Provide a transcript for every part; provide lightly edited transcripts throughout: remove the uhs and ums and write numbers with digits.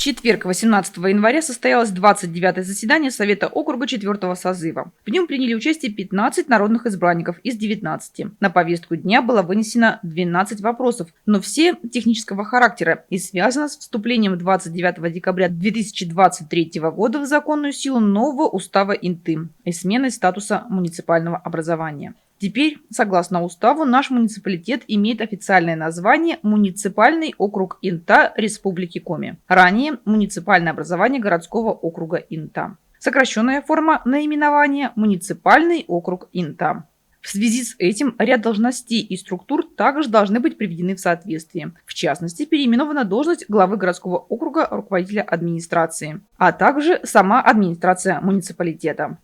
четверг, 18 января, состоялось 29-е заседание Совета округа 4-го созыва. В нем приняли участие 15 народных избранников из 19. На повестку дня было вынесено 12 вопросов, но все технического характера и связано с вступлением 29 декабря 2023 года в законную силу нового устава Инты и сменой статуса муниципального образования. Теперь, согласно уставу, наш муниципалитет имеет официальное название «Муниципальный округ Инта Республики Коми». Ранее «Муниципальное образование городского округа Инта». Сокращенная форма наименования «Муниципальный округ Инта». В связи с этим ряд должностей и структур также должны быть приведены в соответствие. В частности, переименована должность главы городского округа руководителя администрации, а также сама администрация муниципалитета.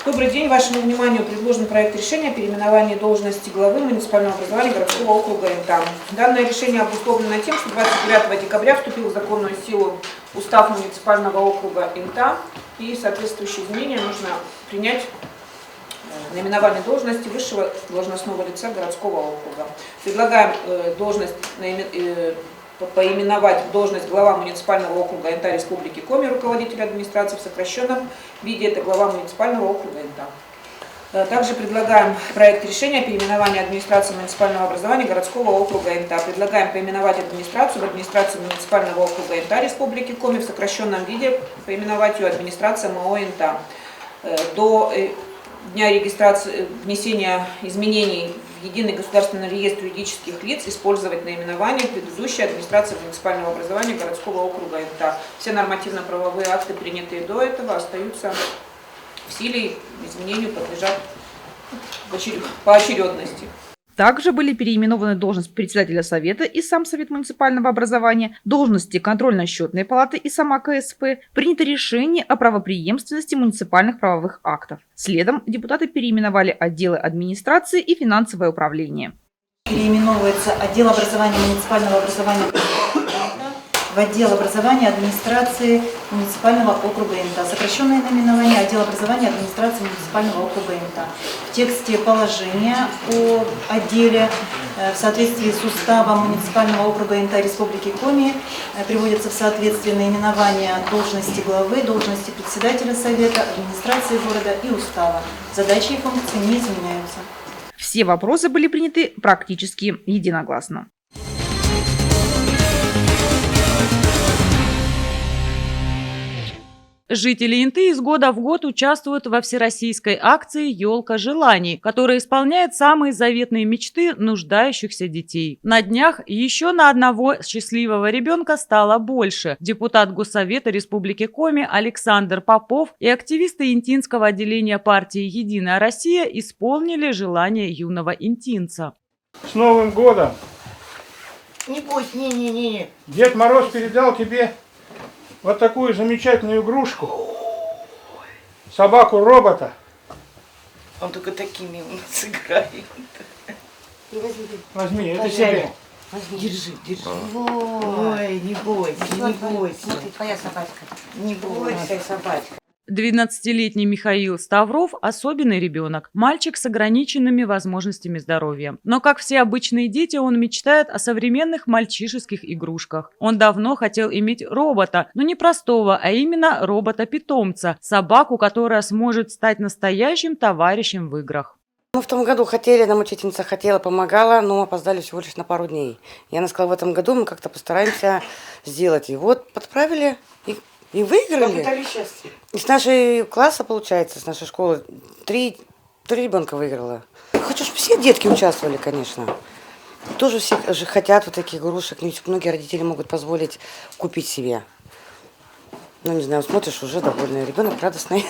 Добрый день. Вашему вниманию предложен проект решения о переименовании должности главы муниципального образования городского округа Инта. Данное решение обусловлено тем, что 29 декабря вступил в законную силу устав муниципального округа Инта, и соответствующие изменения нужно принять наименование должности высшего должностного лица городского округа. Предлагаем поименовать должность глава муниципального округа Инта Республики Коми, руководителя администрации в сокращенном виде, это глава муниципального округа Инта. Также предлагаем проект решения о переименовании администрации муниципального образования городского округа Инта. Предлагаем поименовать администрацию в администрацию муниципального округа Инта Республики Коми, в сокращенном виде поименовать ее администрация МО Инта. До дня регистрации, внесения изменений в Единый государственный реестр юридических лиц использовать наименование предыдущей администрации муниципального образования городского округа Инта. Все нормативно-правовые акты, принятые до этого, остаются в силе и изменению подлежат по очередности. Также были переименованы должность председателя совета и сам совет муниципального образования, должности контрольно-счетной палаты и сама КСП. Принято решение о правопреемственности муниципальных правовых актов. Следом депутаты переименовали отделы администрации и финансовое управление. Переименовывается отдел образования муниципального образования в отдел образования администрации муниципального округа Инта. Сокращенное наименование отдел образования администрации муниципального округа Инта. В тексте положения о отделе в соответствии с уставом муниципального округа Инта Республики Коми приводится в соответствие наименования должности главы, должности председателя совета, администрации города и устава. Задачи и функции не изменяются. Все вопросы были приняты практически единогласно. Жители Инты из года в год участвуют во всероссийской акции «Елка желаний», которая исполняет самые заветные мечты нуждающихся детей. На днях еще на одного счастливого ребенка стало больше. Депутат Госсовета Республики Коми Александр Попов и активисты интинского отделения партии «Единая Россия» исполнили желание юного интинца. С Новым годом! Не бойся, не. Дед Мороз передал тебе вот такую замечательную игрушку. Собаку-робота. Он только такими у нас играет. Возьми, это себе. Держи. Ой, не бойся. Смотри, твоя собачка. Не бойся, собачка. 12-летний Михаил Ставров – особенный ребенок, мальчик с ограниченными возможностями здоровья. Но, как все обычные дети, он мечтает о современных мальчишеских игрушках. Он давно хотел иметь робота, но не простого, а именно робота-питомца, собаку, которая сможет стать настоящим товарищем в играх. Мы в том году хотели, нам учительница хотела, помогала, но опоздали всего лишь на пару дней. И она сказала, в этом году мы как-то постараемся сделать. И вот подправили и выиграли. Из нашей класса, получается, с нашей школы, три ребенка выиграла. Хочу, чтобы все детки участвовали, конечно. Тоже все же хотят вот таких игрушек. Многие родители могут позволить купить себе. Ну, не знаю, смотришь, уже довольный ребенок, радостный.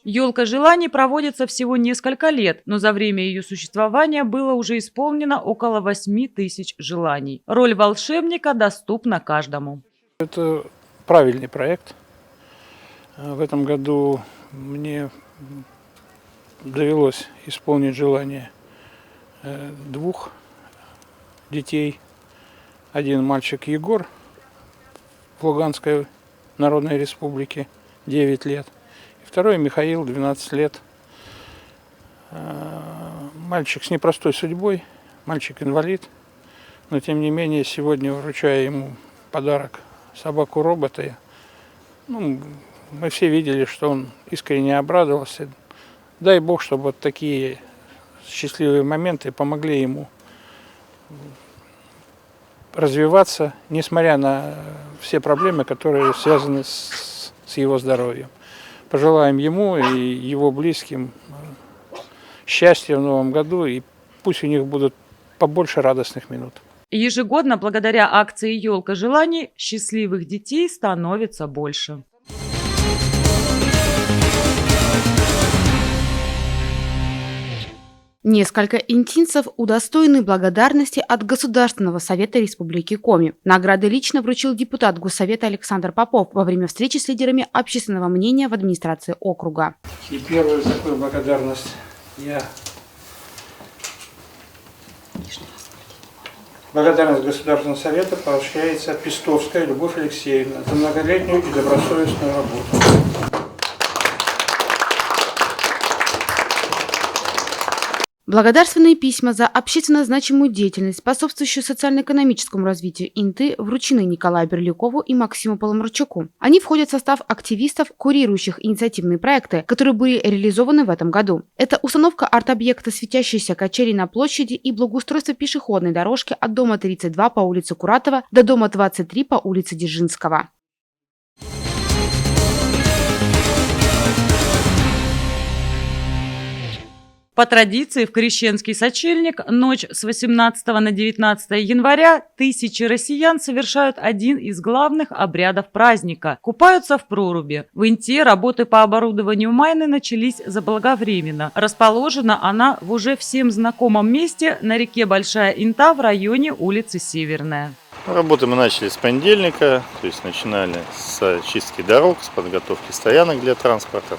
Елка желаний проводится всего несколько лет, но за время ее существования было уже исполнено около 8000 желаний. Роль волшебника доступна каждому. Это правильный проект. В этом году мне довелось исполнить желание 2 детей. Один мальчик Егор в Луганской Народной Республике, 9 лет. И второй Михаил, 12 лет. Мальчик с непростой судьбой, мальчик-инвалид. Но тем не менее сегодня вручаю ему подарок собаку-робота. Ну, мы все видели, что он искренне обрадовался. Дай Бог, чтобы вот такие счастливые моменты помогли ему развиваться, несмотря на все проблемы, которые связаны с его здоровьем. Пожелаем ему и его близким счастья в новом году, и пусть у них будут побольше радостных минут. Ежегодно, благодаря акции «Елка желаний», счастливых детей становится больше. Несколько интинцев удостоены благодарности от Государственного совета Республики Коми. Награды лично вручил депутат Госсовета Александр Попов во время встречи с лидерами общественного мнения в администрации округа. И первую такую благодарность Благодарность Государственного совета поощряется Пестовская Любовь Алексеевна за многолетнюю и добросовестную работу. Благодарственные письма за общественно значимую деятельность, способствующую социально-экономическому развитию Инты, вручены Николаю Берлюкову и Максиму Поломарчуку. Они входят в состав активистов, курирующих инициативные проекты, которые были реализованы в этом году. Это установка арт-объекта «Светящиеся качели» на площади и благоустройство пешеходной дорожки от дома 32 по улице Куратова до дома 23 по улице Дзержинского. По традиции в Крещенский сочельник ночь с 18 на 19 января тысячи россиян совершают один из главных обрядов праздника – купаются в проруби. В Инте работы по оборудованию Майны начались заблаговременно. Расположена она в уже всем знакомом месте на реке Большая Инта в районе улицы Северная. Работы мы начали с понедельника, то есть начинали с чистки дорог, с подготовки стоянок для транспорта,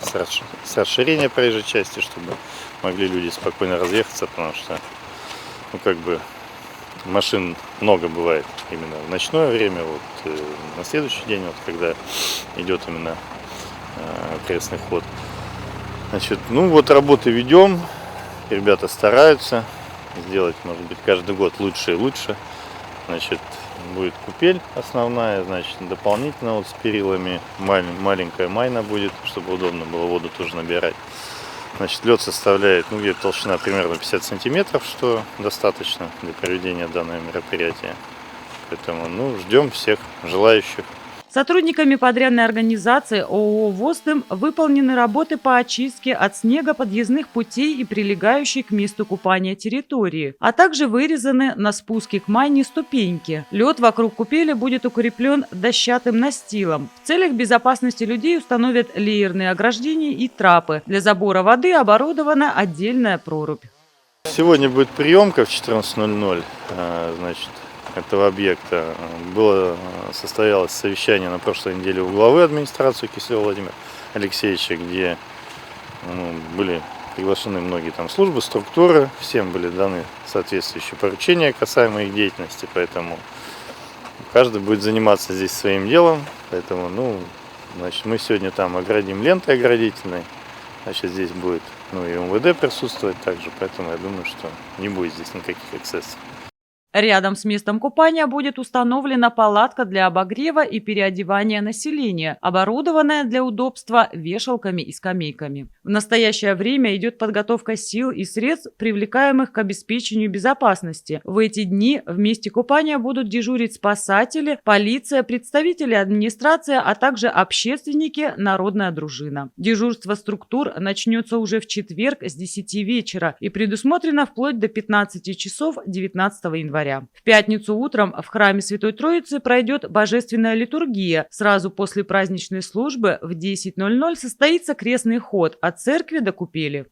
с расширения проезжей части, чтобы могли люди спокойно разъехаться, потому что машин много бывает именно в ночное время, на следующий день, когда идет именно крестный ход. Работы ведем, ребята стараются сделать, может быть, каждый год лучше и лучше. Будет купель основная, дополнительно с перилами маленькая майна будет, чтобы удобно было воду тоже набирать. Лед составляет, где-то толщина примерно 50 сантиметров, что достаточно для проведения данного мероприятия. Поэтому, ждем всех желающих. Сотрудниками подрядной организации ООО «Воздым» выполнены работы по очистке от снега подъездных путей и прилегающей к месту купания территории, а также вырезаны на спуске к майне ступеньки. Лед вокруг купели будет укреплен дощатым настилом. В целях безопасности людей установят леерные ограждения и трапы. Для забора воды оборудована отдельная прорубь. Сегодня будет приемка в 14:00. Этого объекта. Состоялось совещание на прошлой неделе у главы администрации Киселева Владимира Алексеевича, где были приглашены многие службы, структуры, всем были даны соответствующие поручения касаемо их деятельности, поэтому каждый будет заниматься здесь своим делом, поэтому мы сегодня там оградим лентой оградительной, здесь будет и МВД присутствовать также, поэтому я думаю, что не будет здесь никаких эксцессов. Рядом с местом купания будет установлена палатка для обогрева и переодевания населения, оборудованная для удобства вешалками и скамейками. В настоящее время идет подготовка сил и средств, привлекаемых к обеспечению безопасности. В эти дни в месте купания будут дежурить спасатели, полиция, представители администрации, а также общественники, народная дружина. Дежурство структур начнется уже в четверг с 10 вечера и предусмотрено вплоть до 15 часов 19 января. В пятницу утром в храме Святой Троицы пройдет божественная литургия. Сразу после праздничной службы в 10:00 состоится крестный ход от церкви до купели.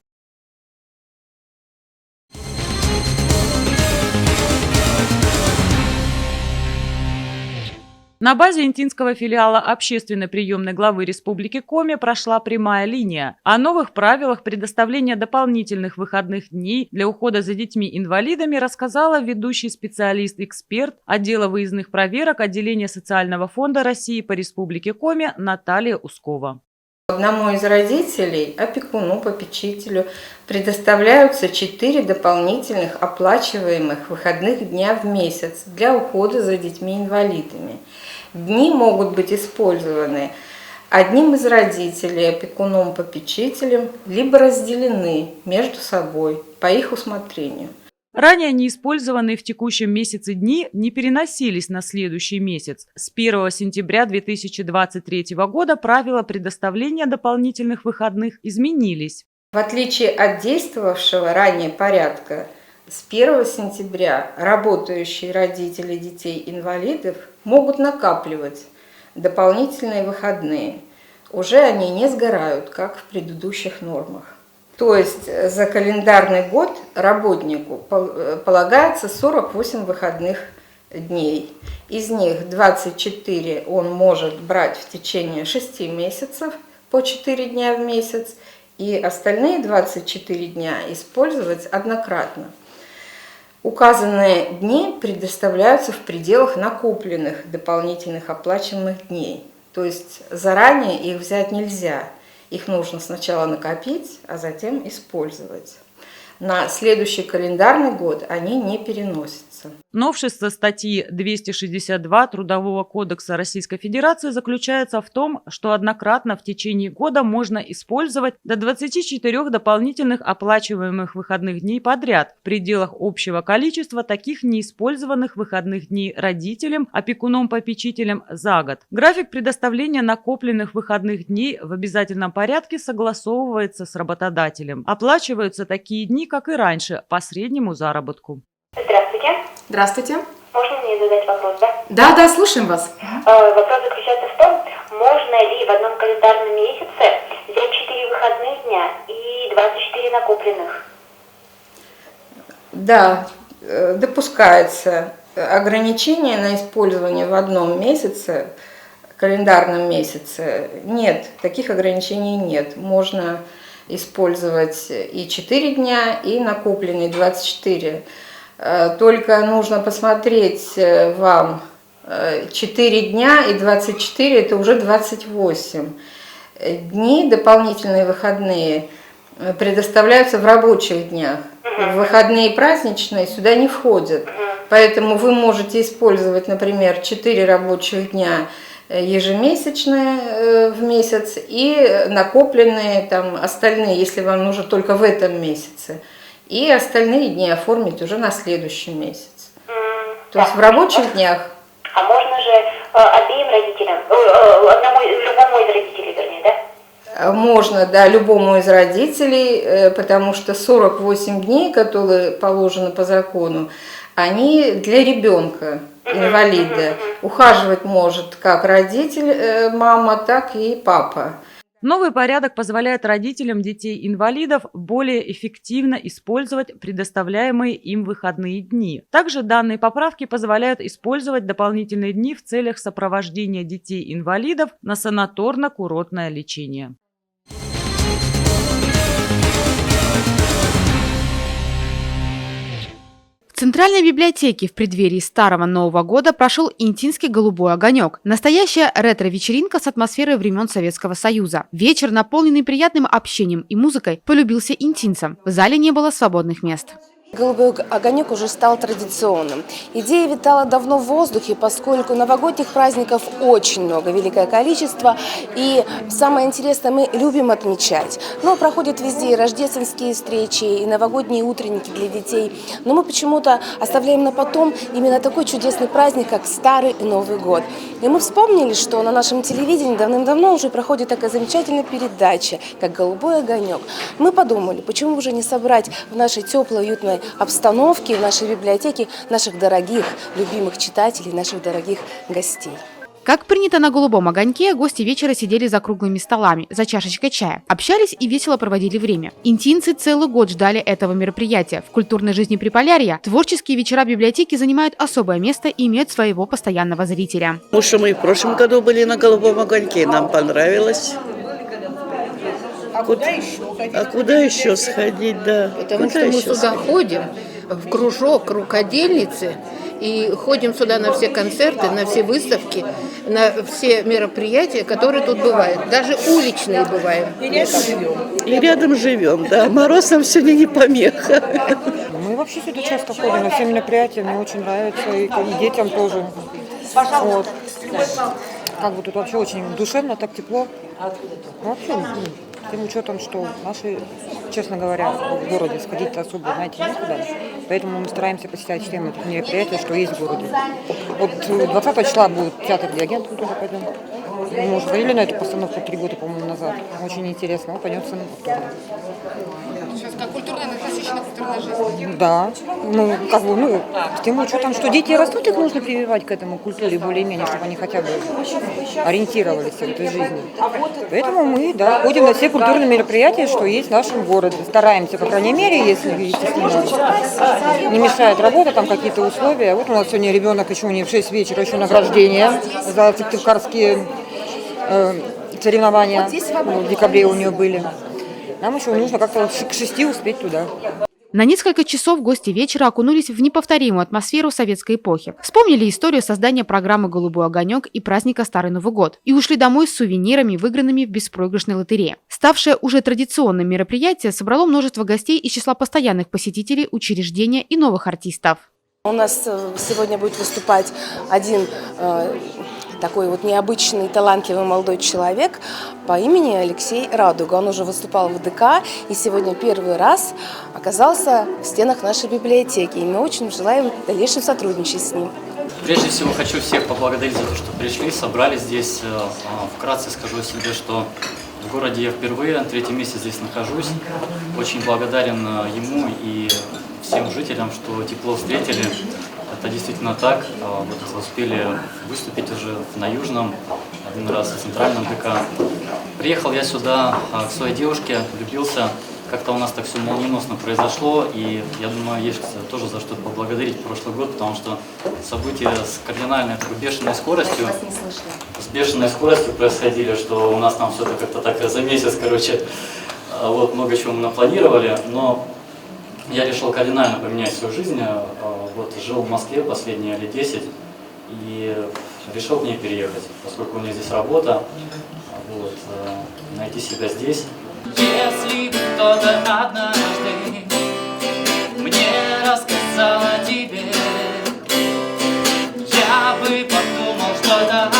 На базе интинского филиала общественной приемной главы Республики Коми прошла прямая линия. О новых правилах предоставления дополнительных выходных дней для ухода за детьми-инвалидами рассказала ведущий специалист-эксперт отдела выездных проверок отделения Социального фонда России по Республике Коми Наталья Ускова. Одному из родителей, опекуну, попечителю, предоставляются 4 дополнительных оплачиваемых выходных дня в месяц для ухода за детьми-инвалидами. Дни могут быть использованы одним из родителей, опекуном, попечителем, либо разделены между собой по их усмотрению. Ранее неиспользованные в текущем месяце дни не переносились на следующий месяц. С 1 сентября 2023 года правила предоставления дополнительных выходных изменились. В отличие от действовавшего ранее порядка, с 1 сентября работающие родители детей-инвалидов могут накапливать дополнительные выходные. Уже они не сгорают, как в предыдущих нормах. То есть за календарный год работнику полагается 48 выходных дней. Из них 24 он может брать в течение 6 месяцев по 4 дня в месяц, и остальные 24 дня использовать однократно. Указанные дни предоставляются в пределах накопленных дополнительных оплачиваемых дней. То есть заранее их взять нельзя. Их нужно сначала накопить, а затем использовать. На следующий календарный год они не переносятся. Новшество статьи 262 Трудового кодекса Российской Федерации заключается в том, что однократно в течение года можно использовать до 24 дополнительных оплачиваемых выходных дней подряд в пределах общего количества таких неиспользованных выходных дней родителям, опекуном-попечителем за год. График предоставления накопленных выходных дней в обязательном порядке согласовывается с работодателем. Оплачиваются такие дни, как и раньше, по среднему заработку. Здравствуйте. Здравствуйте. Можно мне задать вопрос, да? Да, слушаем вас. Вопрос заключается в том, можно ли в одном календарном месяце взять 4 выходных дня и 24 накопленных? Да, допускается ограничение на использование в одном месяце, календарном месяце. Нет, таких ограничений нет. Можно использовать и 4 дня, и накопленные 24. Только нужно посмотреть вам 4 дня и 24, это уже 28. Дни, дополнительные выходные, предоставляются в рабочих днях. В выходные праздничные сюда не входят. Поэтому вы можете использовать, например, 4 рабочих дня ежемесячные в месяц и накопленные там остальные, если вам нужно только в этом месяце. И остальные дни оформить уже на следующий месяц. То есть в рабочих днях. А можно же обеим родителям, любому из родителей, вернее, да? Можно, да, любому из родителей, потому что 48 дней, которые положены по закону, они для ребенка, инвалида. Ухаживать может как родитель, мама, так и папа. Новый порядок позволяет родителям детей-инвалидов более эффективно использовать предоставляемые им выходные дни. Также данные поправки позволяют использовать дополнительные дни в целях сопровождения детей-инвалидов на санаторно-курортное лечение. В Центральной библиотеке в преддверии Старого Нового года прошел Интинский голубой огонек. Настоящая ретро-вечеринка с атмосферой времен Советского Союза. Вечер, наполненный приятным общением и музыкой, полюбился интинцам. В зале не было свободных мест. Голубой огонек уже стал традиционным. Идея витала давно в воздухе, поскольку новогодних праздников очень много, великое количество. И самое интересное, мы любим отмечать. Но проходят везде и рождественские встречи, и новогодние утренники для детей. Но мы почему-то оставляем на потом именно такой чудесный праздник, как Старый и Новый год. И мы вспомнили, что на нашем телевидении давным-давно уже проходит такая замечательная передача, как «Голубой огонек». Мы подумали, почему уже не собрать в нашей теплой, уютной обстановке, в нашей библиотеке наших дорогих, любимых читателей, наших дорогих гостей. Как принято на голубом огоньке, гости вечера сидели за круглыми столами, за чашечкой чая, общались и весело проводили время. Интинцы целый год ждали этого мероприятия. В культурной жизни Приполярья творческие вечера библиотеки занимают особое место и имеют своего постоянного зрителя. Потому что мы в прошлом году были на голубом огоньке, нам понравилось. Куда еще сходить, да? Потому что мы сюда ходим в кружок рукодельницы и ходим сюда на все концерты, на все выставки, на все мероприятия, которые тут бывают. Даже уличные бываем. И рядом живем, да. Мороз нам сегодня не помеха. Мы вообще сюда часто ходим на все мероприятия, мне очень нравится, и детям тоже. Вот. Как бы тут вообще очень душевно, так тепло. Вообще, тем учетом, что наши, честно говоря, в городе сходить-то особо, знаете, некуда. Поэтому мы стараемся посещать все мероприятия, что есть в городе. Вот 20 числа будет театр «Диагент», мы туда пойдем. Мы уже ходили на эту постановку 3 года, по-моему, назад. Очень интересно. Он пойдет сын актера. Сейчас как насыщенная культурная жизнь. Да. Ну, как бы, ну, с тем учетом, что дети растут, их нужно прививать к этому культуре более-менее, чтобы они хотя бы ориентировались в этой жизни. Поэтому мы, да, ходим на все культурные мероприятия, что есть в нашем городе. Стараемся, по крайней мере, если, естественно, не мешает работа, там какие-то условия. Вот у нас сегодня ребенок еще не в 6 вечера, еще награждение за сыктывкарские соревнования в декабре у нее были. Нам еще нужно как-то к 6 успеть туда. На несколько часов гости вечера окунулись в неповторимую атмосферу советской эпохи. Вспомнили историю создания программы «Голубой огонек» и праздника Старый Новый год. И ушли домой с сувенирами, выигранными в беспроигрышной лотерее. Ставшее уже традиционным мероприятие собрало множество гостей из числа постоянных посетителей учреждения и новых артистов. У нас сегодня будет выступать один такой вот необычный, талантливый молодой человек по имени Алексей Радуга. Он уже выступал в ДК и сегодня первый раз оказался в стенах нашей библиотеки. И мы очень желаем в дальнейшем сотрудничать с ним. Прежде всего хочу всех поблагодарить за то, что пришли, собрались здесь. Вкратце скажу о себе, что в городе я впервые, 3-й месяц здесь нахожусь. Очень благодарен ему и всем жителям, что тепло встретили. Это действительно так. Вот успели выступить уже на Южном, один раз в Центральном ДК. Приехал я сюда к своей девушке, влюбился. Как-то у нас так все молниеносно произошло, и я думаю, есть тоже за что поблагодарить прошлый год, потому что события с кардинальной такой бешеной скоростью, происходили, что у нас там все как-то так за месяц, короче, вот много чего мы напланировали, но я решил кардинально поменять свою жизнь. Вот жил в Москве последние лет 10 и решил к ней переехать, поскольку у меня здесь работа, вот, найти себя здесь. Если бы кто-то однажды мне рассказал о тебе, я бы подумал, что так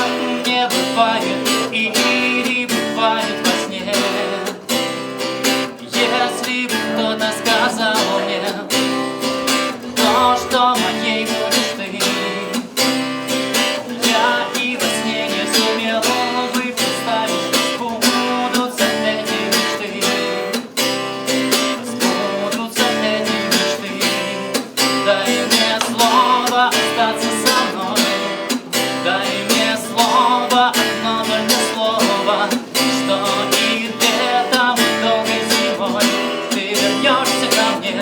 не бывает или бывает во сне. Если бы кто-то сказал мне то, что моей будешь ты, я и во сне не сумел бы представить, что сбудутся эти мечты. Сбудутся эти мечты. Дай мне слово остаться со мной. Дай мне слово, одно только слово, что и летом, и долгой зимой ты вернешься ко мне,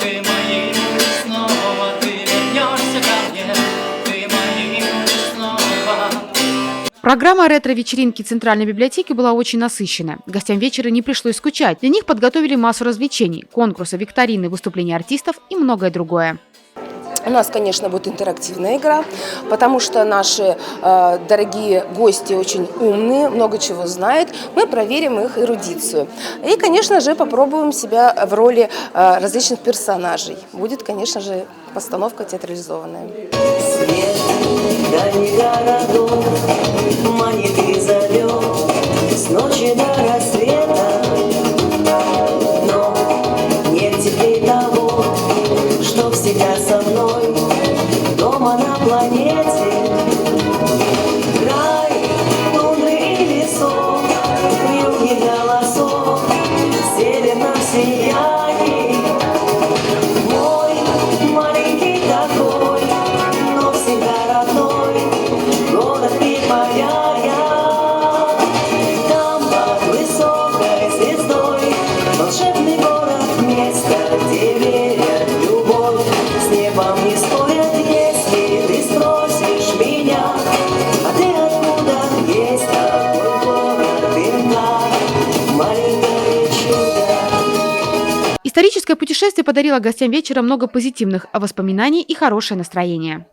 ты моей будешь снова, ты вернешься ко мне, ты моей будешь снова. Программа ретро-вечеринки Центральной библиотеки была очень насыщенная. Гостям вечера не пришлось скучать. Для них подготовили массу развлечений, конкурсы, викторины, выступления артистов и многое другое. У нас, конечно, будет интерактивная игра, потому что наши дорогие гости очень умные, много чего знают. Мы проверим их эрудицию. И, конечно же, попробуем себя в роли различных персонажей. Будет, конечно же, постановка театрализованная. Свет дальних городов манит и зовет с ночи до рассвета, но нет теперь того, что всегда со мной дома на планете. Край тундры и лесов, юги голосов, северном сиянии. Мой маленький такой, но всегда родной город Пипаяя. Там под высокой звездой волшебный город, место, где верят в любовь. С небом не спорят, если ты спросишь меня, а ты откуда? Есть такой город Инта, маленькое чудо. Историческое путешествие подарило гостям вечера много позитивных воспоминаний и хорошее настроение.